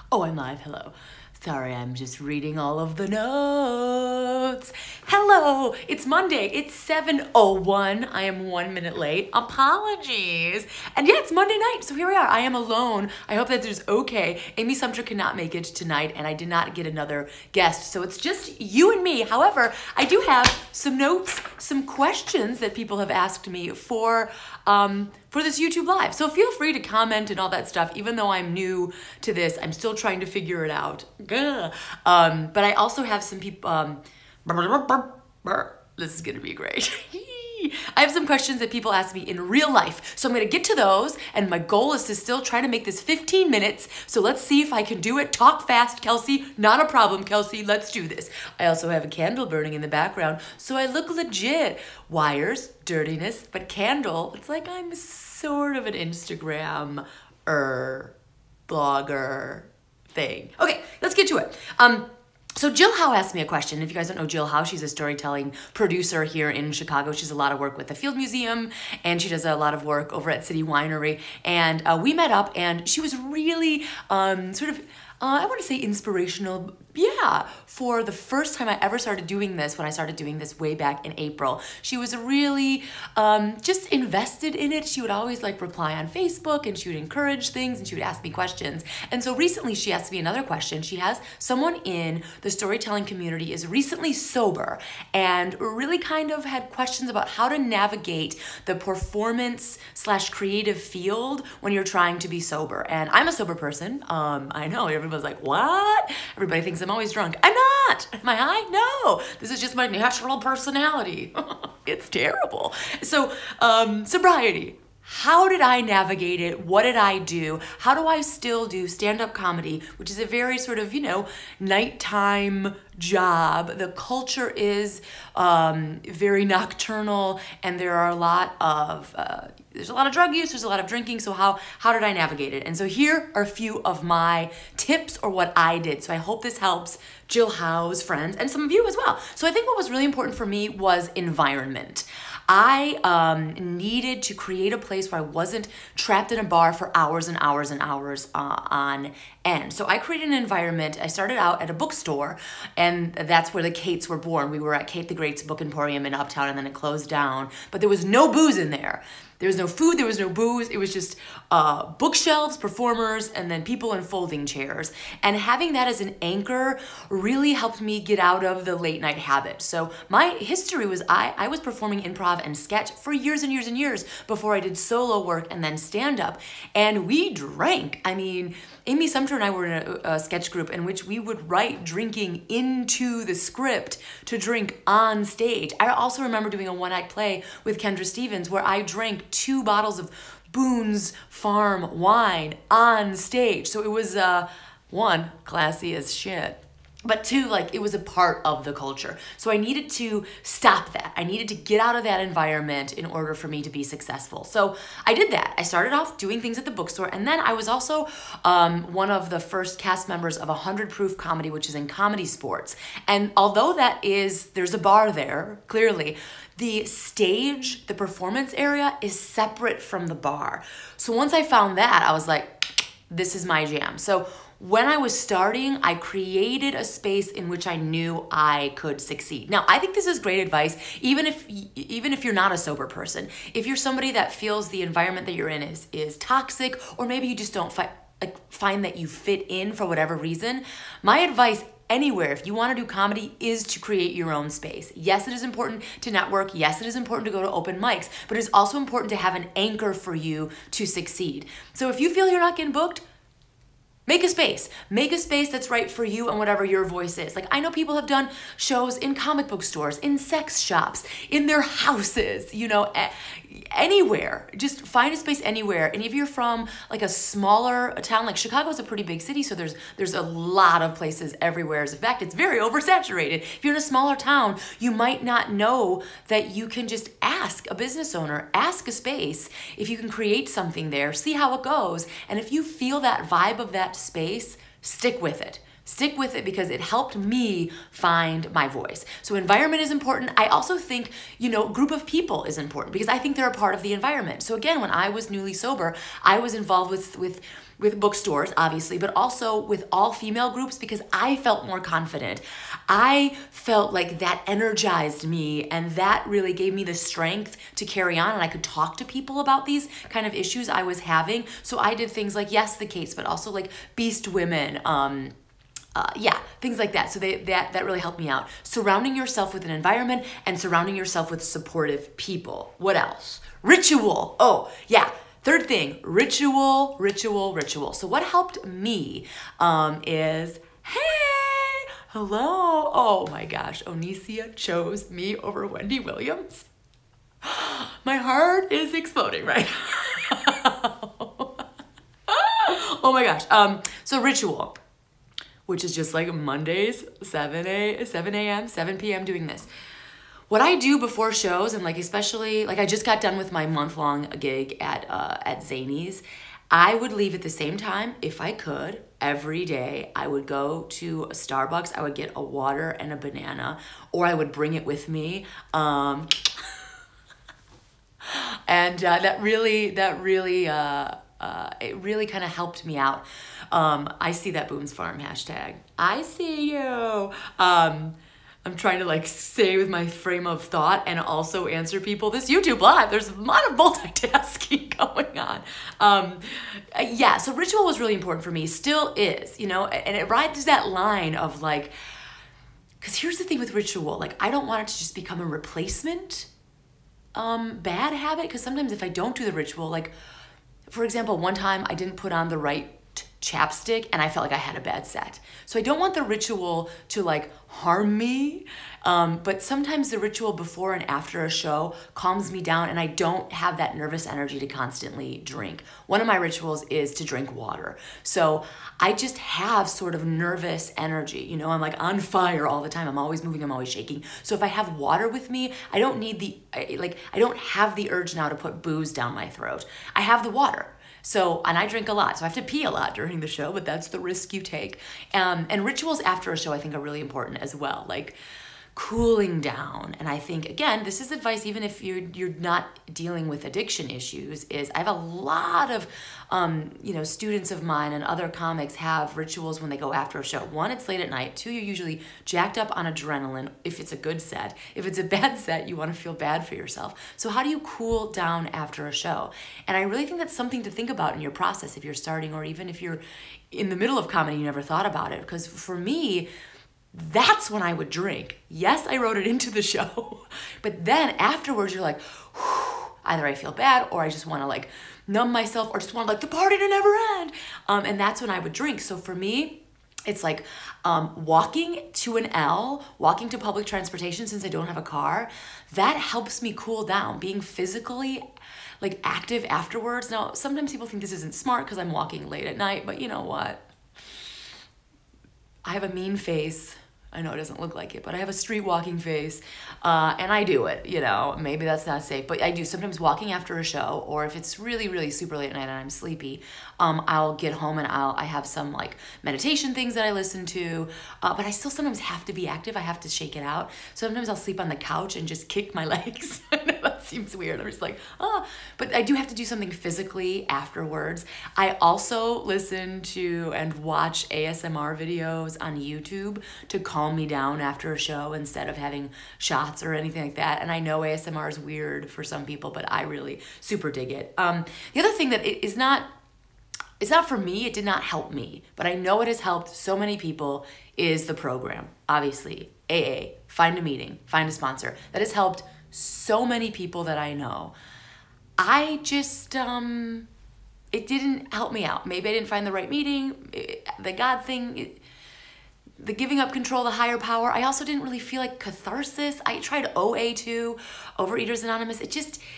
Oh, I'm live. Hello. Sorry, I'm just reading all of the notes. Hello, it's Monday. It's 7:01. I am 1 minute late. Apologies. And yeah, it's Monday night, so here we are. I am alone. I hope that is okay. Amy Sumter cannot make it tonight, and I did not get another guest, so it's just you and me. However, I do have some notes, some questions that people have asked me for this YouTube Live. So feel free to comment and all that stuff. Even though I'm new to this, I'm still trying to figure it out. But I also have some people, this is gonna be great. I have some questions that people ask me in real life. So I'm gonna get to those, and my goal is to still try to make this 15 minutes. So let's see if I can do it. Talk fast, Kelsie. Not a problem, Kelsie. Let's do this. I also have a candle burning in the background, so I look legit. Wires, dirtiness, but candle, it's like I'm sort of an Instagram blogger thing. Okay, let's get to it. So Jill Howe asked me a question. If you guys don't know Jill Howe, she's a storytelling producer here in Chicago. She does a lot of work with the Field Museum, and she does a lot of work over at City Winery. And we met up, and she was really I want to say inspirational, yeah, for the first time I ever started doing this, when I started doing this way back in April. She was really just invested in it. She would always like reply on Facebook, and she would encourage things, and she would ask me questions. And so recently she asked me another question. She has someone in the storytelling community is recently sober and really kind of had questions about how to navigate the performance / creative field when you're trying to be sober. And I'm a sober person. I know everybody's like, what? Everybody thinks I'm always drunk. I'm not. Am I high? No. This is just my natural personality. It's terrible. So, sobriety. How did I navigate it? What did I do? How do I still do stand-up comedy, which is a very sort of, nighttime job. The culture is very nocturnal, and there are a lot of there's a lot of drug use, there's a lot of drinking. So how did I navigate it? And so here are a few of my tips, or what I did. So I hope this helps Jill Howe's friends and some of you as well. So I think what was really important for me was environment. I needed to create a place where I wasn't trapped in a bar for hours and hours and hours on end. So I created an environment. I started out at a bookstore, and that's where the Kates were born. We were at Kate the Great's Book Emporium in Uptown, and then it closed down. But there was no booze in there. There was no food, there was no booze. It was just bookshelves, performers, and then people in folding chairs. And having that as an anchor really helped me get out of the late night habit. So my history was I was performing improv and sketch for years and years and years before I did solo work and then stand up. And we drank. I mean, Amy Sumter and I were in a sketch group in which we would write drinking into the script to drink on stage. I also remember doing a one-act play with Kendra Stevens where I drank 2 bottles of Boone's Farm wine on stage. So it was, 1, classy as shit. But 2, it was a part of the culture. So I needed to stop that. I needed to get out of that environment in order for me to be successful. So I did that. I started off doing things at the bookstore, and then I was also one of the first cast members of 100 Proof Comedy, which is in Comedy Sports. And although there's a bar there, clearly, the stage, the performance area is separate from the bar. So once I found that, I was like, this is my jam. So when I was starting, I created a space in which I knew I could succeed. Now, I think this is great advice, even if you're not a sober person. If you're somebody that feels the environment that you're in is toxic, or maybe you just don't find that you fit in for whatever reason, my advice anywhere, if you want to do comedy, is to create your own space. Yes, it is important to network. Yes, it is important to go to open mics, but it's also important to have an anchor for you to succeed. So if you feel you're not getting booked, make a space. Make a space that's right for you and whatever your voice is. I know people have done shows in comic book stores, in sex shops, in their houses, anywhere. Just find a space anywhere. And if you're from a smaller town, like Chicago's a pretty big city, so there's a lot of places everywhere. In fact, it's very oversaturated. If you're in a smaller town, you might not know that you can just ask a business owner, ask a space, if you can create something there, see how it goes. And if you feel that vibe of that space, stick with it. Stick with it because it helped me find my voice. So environment is important. I also think, group of people is important because I think they're a part of the environment. So again, when I was newly sober, I was involved with with bookstores, obviously, but also with all female groups because I felt more confident. I felt like that energized me, and that really gave me the strength to carry on, and I could talk to people about these kind of issues I was having. So I did things like Yes the Case, but also like Beast Women, yeah, things like that. So that really helped me out. Surrounding yourself with an environment and surrounding yourself with supportive people. What else? Ritual. Oh, yeah. Third thing, ritual. So what helped me is, hey, hello. Oh my gosh, Onicia chose me over Wendy Williams. My heart is exploding right now. Oh my gosh. So ritual, which is just like Mondays, 7 a.m., 7 p.m. doing this. What I do before shows, and like especially, like I just got done with my month-long gig at Zany's, I would leave at the same time, if I could, every day. I would go to a Starbucks, I would get a water and a banana, or I would bring it with me. And it really kind of helped me out. I see that Boone's Farm hashtag. I see you. I'm trying to like stay with my frame of thought and also answer people this YouTube live. There's a lot of multitasking going on. Yeah, so ritual was really important for me, still is, you know, and it rides that line of like, because here's the thing with ritual, like I don't want it to just become a replacement bad habit, because sometimes if I don't do the ritual, like for example, one time I didn't put on the right chapstick and I felt like I had a bad set. So I don't want the ritual to like harm me, but sometimes the ritual before and after a show calms me down and I don't have that nervous energy to constantly drink. One of my rituals is to drink water. So I just have sort of nervous energy, you know, I'm like on fire all the time. I'm always moving, I'm always shaking. So if I have water with me, I don't need I don't have the urge now to put booze down my throat. I have the water. So, and I drink a lot, so I have to pee a lot during the show, but that's the risk you take. And rituals after a show I think are really important as well, like cooling down. And I think, again, this is advice even if you're not dealing with addiction issues, is I have a lot of, you know, students of mine and other comics have rituals when they go after a show. One, it's late at night. Two, you're usually jacked up on adrenaline if it's a good set. If it's a bad set, you want to feel bad for yourself. So how do you cool down after a show? And I really think that's something to think about in your process if you're starting, or even if you're in the middle of comedy, you never thought about it. Because for me, that's when I would drink. Yes, I wrote it into the show, but then afterwards you're like, whew, either I feel bad or I just want to like numb myself or just want like the party to never end. And that's when I would drink. So for me, it's like walking to walking to public transportation since I don't have a car, that helps me cool down. Being physically like active afterwards. Now, sometimes people think this isn't smart because I'm walking late at night, but you know what? I have a mean face. I know it doesn't look like it, but I have a street walking face, and I do it, you know, maybe that's not safe, but I do sometimes walking after a show, or if it's really, really super late at night and I'm sleepy, I'll get home and I have some like meditation things that I listen to, but I still sometimes have to be active. I have to shake it out. Sometimes I'll sleep on the couch and just kick my legs. I know that seems weird. I'm just like, but I do have to do something physically afterwards. I also listen to and watch ASMR videos on YouTube to calm me down after a show instead of having shots or anything like that. And I know ASMR is weird for some people, but I really super dig it. The other thing that it's not for me, it did not help me, but I know it has helped so many people, is the program. Obviously, AA, find a meeting, find a sponsor. That has helped so many people that I know. I just, it didn't help me out. Maybe I didn't find the right meeting, the God thing, the giving up control, the higher power. I also didn't really feel like catharsis. I tried OA too, Overeaters Anonymous.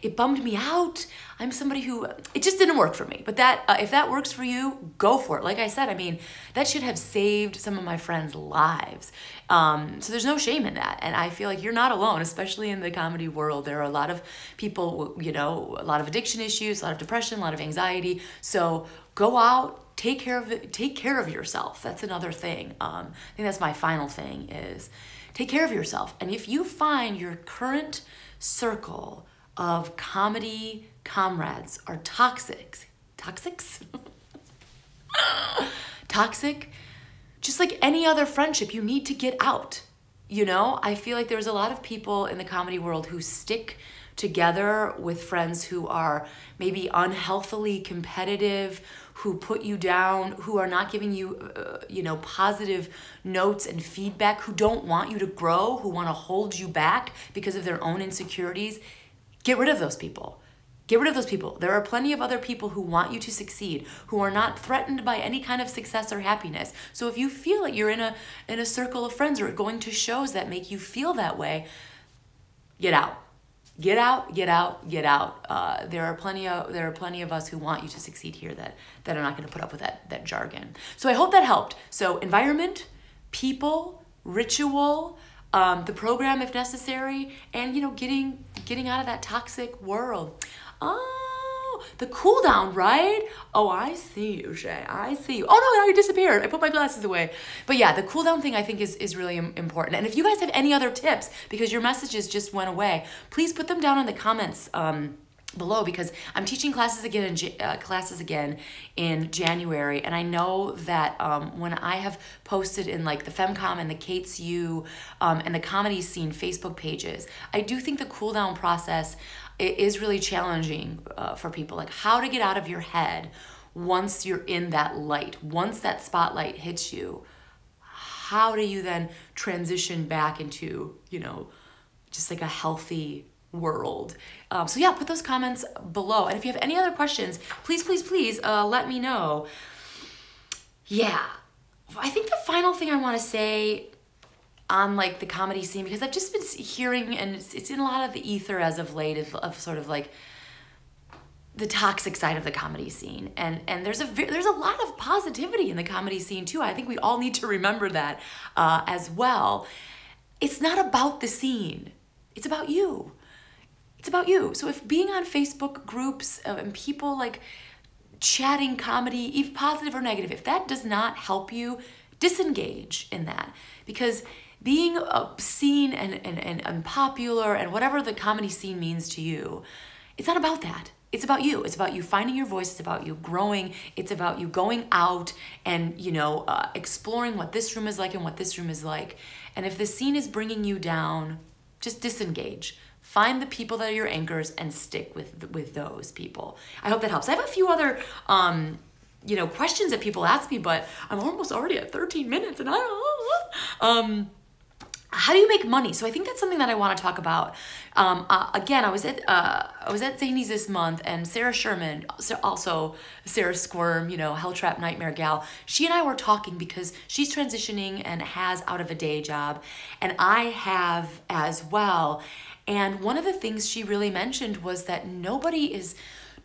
It bummed me out. I'm somebody who, it just didn't work for me. But that, if that works for you, go for it. Like I said, I mean, that should have saved some of my friends' lives. So there's no shame in that. And I feel like you're not alone, especially in the comedy world. There are a lot of people, you know, a lot of addiction issues, a lot of depression, a lot of anxiety. So go out, take care of yourself. That's another thing. I think that's my final thing, is take care of yourself. And if you find your current circle of comedy comrades are toxics, Toxic, just like any other friendship, you need to get out. You know, I feel like there's a lot of people in the comedy world who stick together with friends who are maybe unhealthily competitive, who put you down, who are not giving you, positive notes and feedback, who don't want you to grow, who want to hold you back because of their own insecurities. Get rid of those people. Get rid of those people. There are plenty of other people who want you to succeed, who are not threatened by any kind of success or happiness. So if you feel like you're in a circle of friends or going to shows that make you feel that way, get out. Get out, get out, get out. There are plenty of us who want you to succeed here that are not going to put up with that jargon. So I hope that helped. So environment, people, ritual, the program if necessary, and getting out of that toxic world. Oh, the cool down, right? Oh, I see you, Shay. I see you. Oh no, now you disappeared. I put my glasses away. But yeah, the cool down thing I think is really important. And if you guys have any other tips, because your messages just went away, please put them down in the comments below, because I'm teaching classes again in January, and I know that when I have posted in like the FemCom and the Kate's U and the Comedy Scene Facebook pages, I do think the cool down process is really challenging for people, like how to get out of your head once you're in that light, once that spotlight hits you. How do you then transition back into, just like a healthy world? So yeah, put those comments below. And if you have any other questions, please, please, please let me know. Yeah, I think the final thing I want to say on like the comedy scene, because I've just been hearing, and it's in a lot of the ether as of late, of sort of like the toxic side of the comedy scene, and there's a lot of positivity in the comedy scene too. I think we all need to remember that as well. It's not about the scene, it's about you. It's about you. So if being on Facebook groups and people like chatting comedy, even positive or negative, if that does not help you, disengage in that, because being seen and popular and whatever the comedy scene means to you, it's not about that. It's about you. It's about you finding your voice. It's about you growing. It's about you going out and, exploring what this room is like and what this room is like. And if the scene is bringing you down, just disengage. Find the people that are your anchors and stick with those people. I hope that helps. I have a few other questions that people ask me, but I'm almost already at 13 minutes and I don't know. How do you make money? So I think that's something that I want to talk about. Again, I was at Zany's this month, and Sarah Sherman, also Sarah Squirm, Hell Trap Nightmare Gal, she and I were talking because she's transitioning and has out of a day job, and I have as well. And one of the things she really mentioned was that nobody is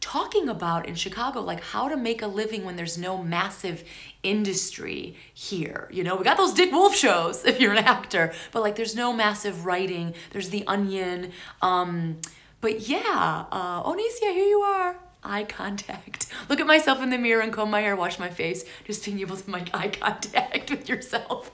talking about in Chicago, like how to make a living when there's no massive industry here. We got those Dick Wolf shows if you're an actor, but like there's no massive writing. There's The Onion. But yeah, Onicia, here you are. Eye contact. Look at myself in the mirror and comb my hair, wash my face. Just being able to make eye contact with yourself.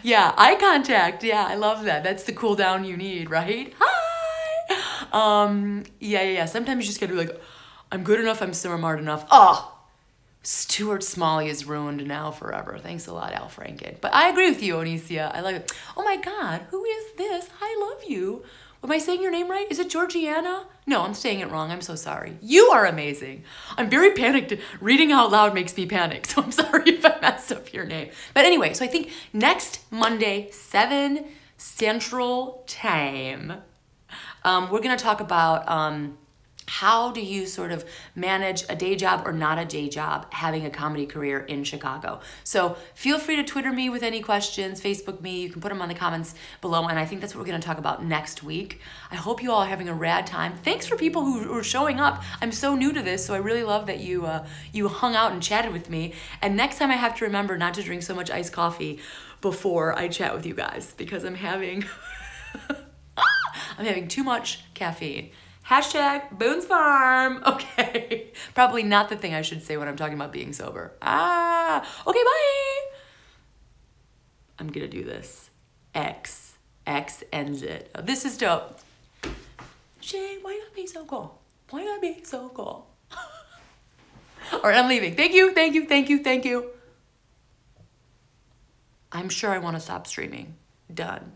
Yeah, eye contact. Yeah, I love that. That's the cool down you need, right? Hi. Yeah. Sometimes you just gotta be like, I'm good enough, I'm smart enough. Oh, Stuart Smalley is ruined now forever. Thanks a lot, Al Franken. But I agree with you, Onicia. I love it. Oh my God, who is this? I love you. Am I saying your name right? Is it Georgiana? No, I'm saying it wrong. I'm so sorry. You are amazing. I'm very panicked. Reading out loud makes me panic, so I'm sorry if I messed up your name. But anyway, so I think next Monday, 7 Central Time, we're going to talk about how do you sort of manage a day job or not a day job having a comedy career in Chicago. So feel free to Twitter me with any questions, Facebook me, you can put them on the comments below, and I think that's what we're going to talk about next week. I hope you all are having a rad time. Thanks for people who are showing up. I'm so new to this, so I really love that you hung out and chatted with me. And next time I have to remember not to drink so much iced coffee before I chat with you guys, because I'm having I'm having too much caffeine. Hashtag Boone's Farm. Okay. Probably not the thing I should say when I'm talking about being sober. Okay, bye. I'm gonna do this. X ends it. Oh, this is dope. Shay, why you gotta be so cool? Why you gotta be so cool? All right, I'm leaving. Thank you, thank you, thank you, thank you. I'm sure I want to stop streaming. Done.